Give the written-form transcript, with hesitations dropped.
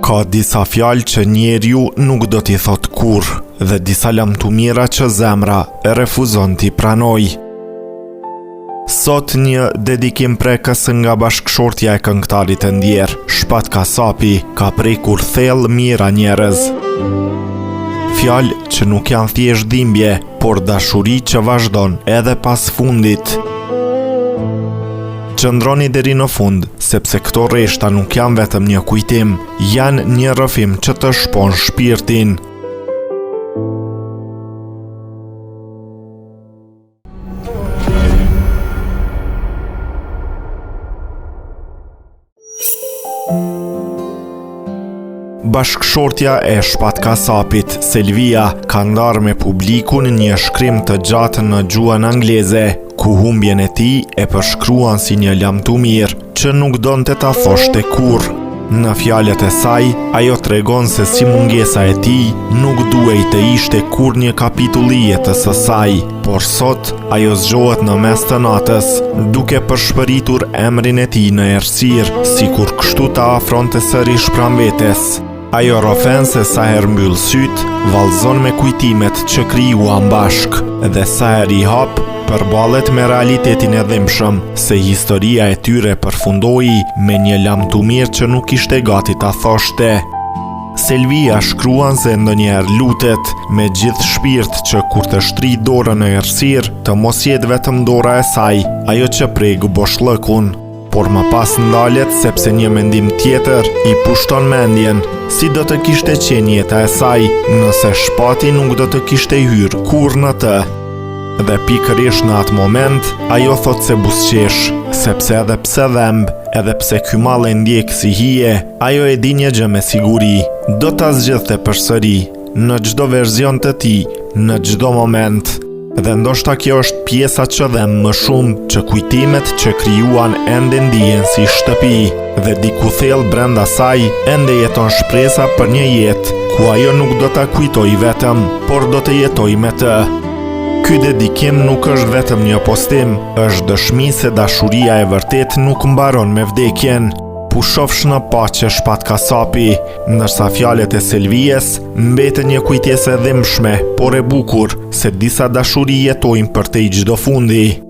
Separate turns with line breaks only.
Ka disa fjalë që njeriu nuk do t'i thot kurrë dhe disa lamtumira që zemra e refuzon t'i pranoj. Sot një dedikim prekës nga bashkëshortja e këngëtarit e ndjer, Shpat Kasapi, ka prekur thellë mira njerëz. Fjalë që nuk janë thjesht dhimbje, por dashuri që vazhdon edhe pas fundit. Qëndroni deri në fund, sepse këto rreshta nuk janë vetëm një kujtim, janë një rrëfim që të shpon shpirtin. Bashkëshortja e Shpat Kasapit, Selvia, ka ndarë me publikun një shkrim të gjatë në gjuhën angleze, ku humbjen e tij e përshkruan si një lamtumir që nuk donte ta thoshte kurrë. Në fjalët e saj, ajo tregon se si mungesa e tij nuk duhej të ishte kurrë një kapitull i jetës së saj, por sot ajo zgjohet në mes të natës, duke përshpëritur emrin e tij në errësirë, sikur kështu ta afronte sërish pranvetes. Ajo rrofen se sa herë mbyll syt, vallëzon me kujtimet që krijuan bashk, dhe sa herë i hap, përballet me realitetin e dhimbshëm se historia e tyre përfundoi me një lamtumir që nuk ishte gati ta thoshte. Selvia shkruan se ndonjëherë lutet me gjithë shpirt që kur të shtrij dorën në errësirë, të mos jetë vetëm dora e saj, ajo që prek boshllëkun, por më pas ndalet sepse një mendim tjetër i pushton mendjen, si do të kishte qenë jeta e saj nëse Shpati nuk do të kishte hyrë kurrë në të. Dhe pikërisht në atë moment, ajo thot se buzëqesh, sepse edhe pse dhemb, edhe pse ky mall e ndjek si hije, ajo e di një gjë me siguri, do ta zgjidhte përsëri, në çdo version të tij, në çdo moment. Dhe ndoshta kjo është pjesa që dhem më shumë, që kujtimet që krijuan ende ndihen si shtëpi, dhe diku thellë brenda saj ende jeton shpresa për një jetë ku ajo nuk do ta kujtoj vetëm, por do të jetoj me të. Ky dedikim nuk është vetëm një postim, është dëshmi se dashuria e vërtet nuk mbaron me vdekjen. Pushofsh në paqe Shpat Kasapi, ndërsa fjalët e Selvijes mbeten një kujtesë e dhimbshme, por e bukur, se disa dashuri jetojnë përtej çdo fundi.